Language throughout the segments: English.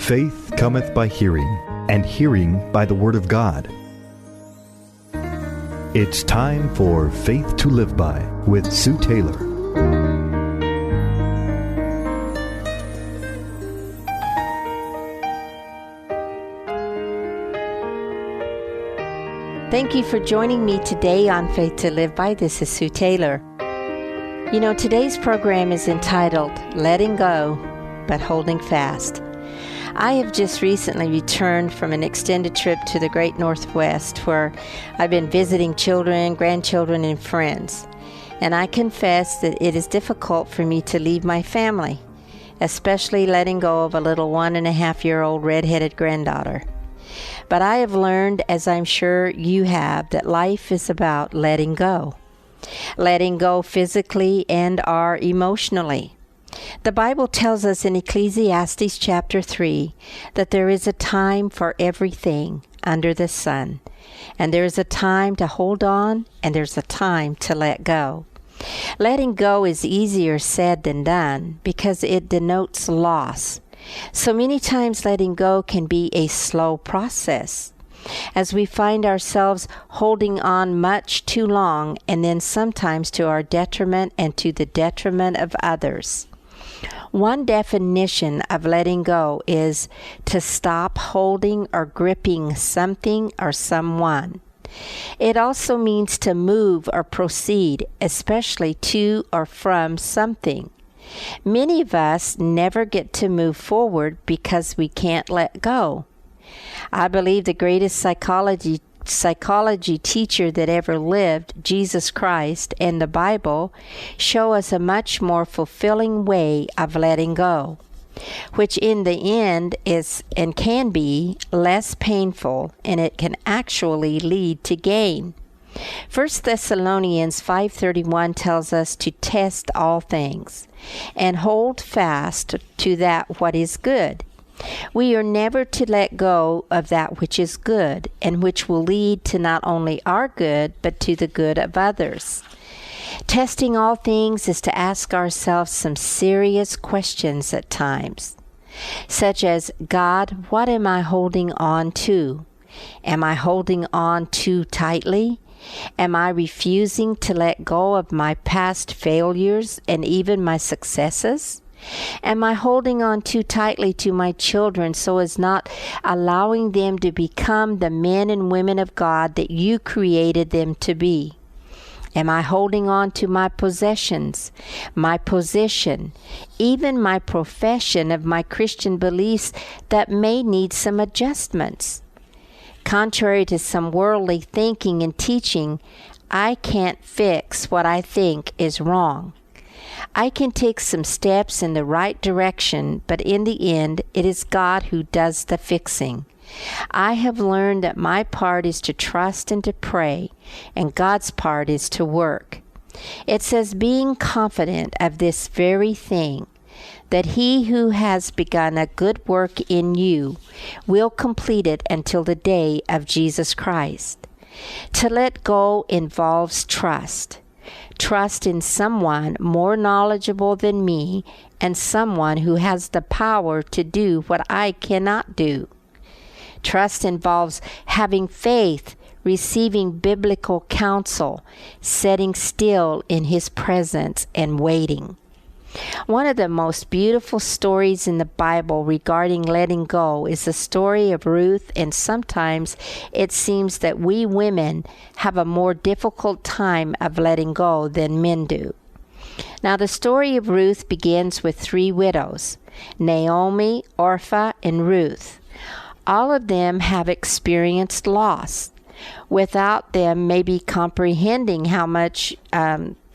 Faith cometh by hearing, and hearing by the Word of God. It's time for Faith to Live By with Sue Taylor. Thank you for joining me today on Faith to Live By. This is Sue Taylor. You know, today's program is entitled Letting Go, but Holding Fast. I have just recently returned from an extended trip to the Great Northwest where I've been visiting children, grandchildren, and friends. And I confess that it is difficult for me to leave my family, especially letting go of a little 1.5-year-old redheaded granddaughter. But I have learned, as I'm sure you have, that life is about letting go. Letting go physically and or emotionally. The Bible tells us in Ecclesiastes chapter 3 that there is a time for everything under the sun. And there is a time to hold on, and there's a time to let go. Letting go is easier said than done because it denotes loss. So many times letting go can be a slow process, as we find ourselves holding on much too long, and then sometimes to our detriment and to the detriment of others. One definition of letting go is to stop holding or gripping something or someone. It also means to move or proceed, especially to or from something. Many of us never get to move forward because we can't let go. I believe the greatest psychology teacher that ever lived, Jesus Christ, and the Bible show us a much more fulfilling way of letting go, which in the end is and can be less painful, and it can actually lead to gain. 1 Thessalonians 5:31 tells us to test all things and hold fast to that what is good. We are never to let go of that which is good and which will lead to not only our good, but to the good of others. Testing all things is to ask ourselves some serious questions at times, such as, God, what am I holding on to? Am I holding on too tightly? Am I refusing to let go of my past failures and even my successes? Am I holding on too tightly to my children so as not allowing them to become the men and women of God that you created them to be? Am I holding on to my possessions, my position, even my profession of my Christian beliefs that may need some adjustments? Contrary to some worldly thinking and teaching, I can't fix what I think is wrong. I can take some steps in the right direction, but in the end, it is God who does the fixing. I have learned that my part is to trust and to pray, and God's part is to work. It says, being confident of this very thing, that he who has begun a good work in you will complete it until the day of Jesus Christ. To let go involves trust. Trust in someone more knowledgeable than me and someone who has the power to do what I cannot do. Trust involves having faith, receiving biblical counsel, sitting still in His presence, and waiting. One of the most beautiful stories in the Bible regarding letting go is the story of Ruth, and sometimes it seems that we women have a more difficult time of letting go than men do. Now, the story of Ruth begins with 3 widows, Naomi, Orpah, and Ruth. All of them have experienced loss, without them maybe comprehending how much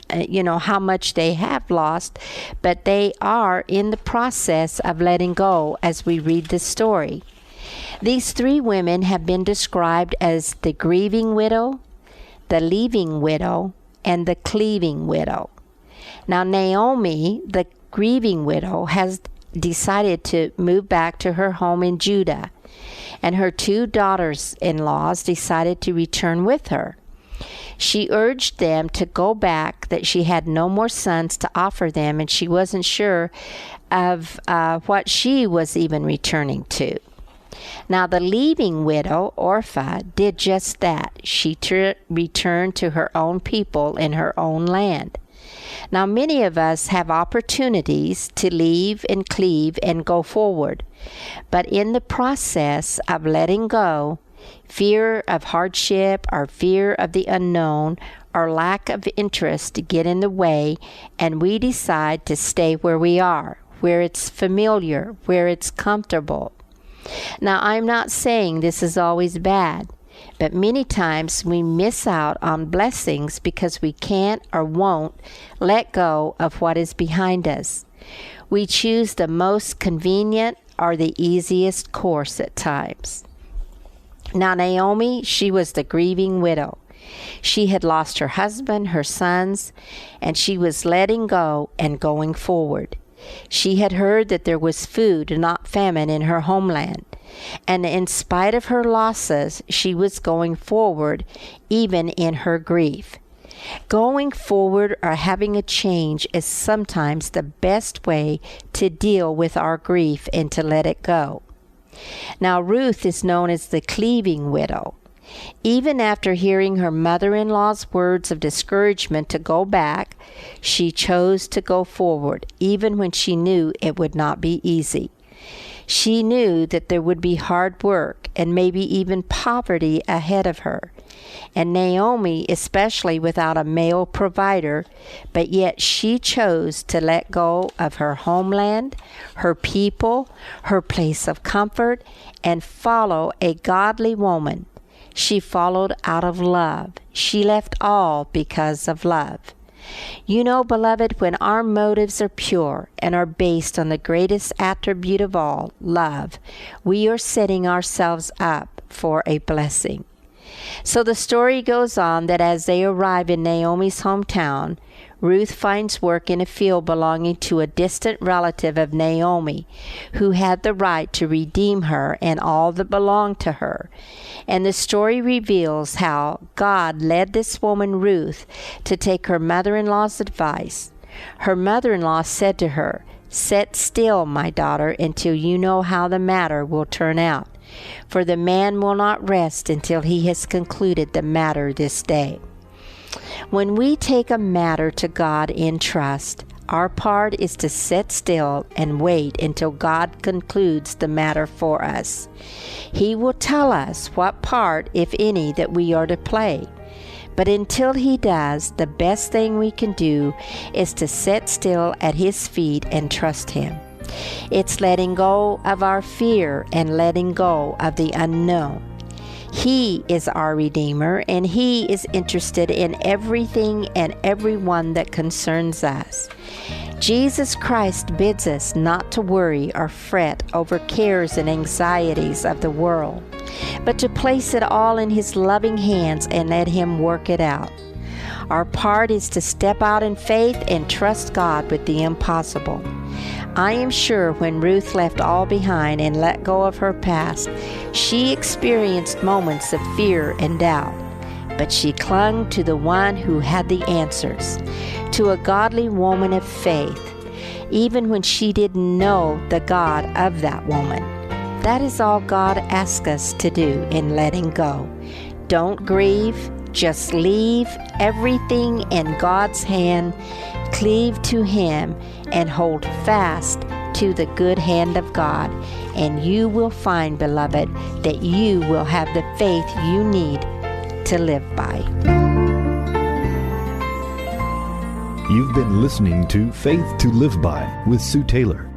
they have lost, but they are in the process of letting go as we read the story. These 3 women have been described as the grieving widow, the leaving widow, and the cleaving widow. Now, Naomi, the grieving widow, has decided to move back to her home in Judah, and her 2 daughters-in-laws decided to return with her. She urged them to go back, that she had no more sons to offer them, and she wasn't sure of what she was even returning to. Now the leaving widow, Orpha, did just that. She returned to her own people in her own land. Now many of us have opportunities to leave and cleave and go forward, but in the process of letting go, fear of hardship or fear of the unknown or lack of interest get in the way, and we decide to stay where we are, where it's familiar, where it's comfortable. Now, I'm not saying this is always bad, but many times we miss out on blessings because we can't or won't let go of what is behind us. We choose the most convenient or the easiest course at times. Now, Naomi, she was the grieving widow. She had lost her husband, her sons, and she was letting go and going forward. She had heard that there was food and not famine in her homeland, and in spite of her losses, she was going forward even in her grief. Going forward or having a change is sometimes the best way to deal with our grief and to let it go. Now, Ruth is known as the cleaving widow. Even after hearing her mother-in-law's words of discouragement to go back, she chose to go forward, even when she knew it would not be easy. She knew that there would be hard work and maybe even poverty ahead of her. And Naomi, especially without a male provider, but yet she chose to let go of her homeland, her people, her place of comfort, and follow a godly woman. She followed out of love. She left all because of love. You know, beloved, when our motives are pure and are based on the greatest attribute of all, love, we are setting ourselves up for a blessing. So the story goes on that as they arrive in Naomi's hometown, Ruth finds work in a field belonging to a distant relative of Naomi, who had the right to redeem her and all that belonged to her. And the story reveals how God led this woman, Ruth, to take her mother-in-law's advice. Her mother-in-law said to her, "Sit still, my daughter, until you know how the matter will turn out. For the man will not rest until he has concluded the matter this day." When we take a matter to God in trust, our part is to sit still and wait until God concludes the matter for us. He will tell us what part, if any, that we are to play. But until He does, the best thing we can do is to sit still at His feet and trust Him. It's letting go of our fear and letting go of the unknown. He is our Redeemer, and He is interested in everything and everyone that concerns us. Jesus Christ bids us not to worry or fret over cares and anxieties of the world, but to place it all in His loving hands and let Him work it out. Our part is to step out in faith and trust God with the impossible. I am sure when Ruth left all behind and let go of her past, she experienced moments of fear and doubt. But she clung to the one who had the answers, to a godly woman of faith, even when she didn't know the God of that woman. That is all God asks us to do in letting go. Don't grieve, just leave everything in God's hand, cleave to Him, and hold fast to the good hand of God, and you will find, beloved, that you will have the faith you need to live by. You've been listening to Faith to Live By with Sue Taylor.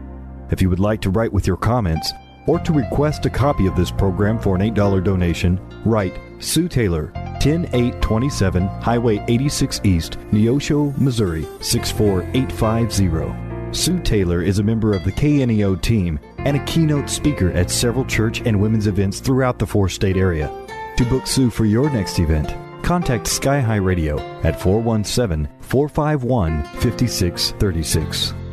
If you would like to write with your comments or to request a copy of this program for an $8 donation, write Sue Taylor, 10827 Highway 86 East, Neosho, Missouri 64850. Sue Taylor is a member of the KNEO team and a keynote speaker at several church and women's events throughout the 4-state area. To book Sue for your next event, contact Sky High Radio at 417-451-5636.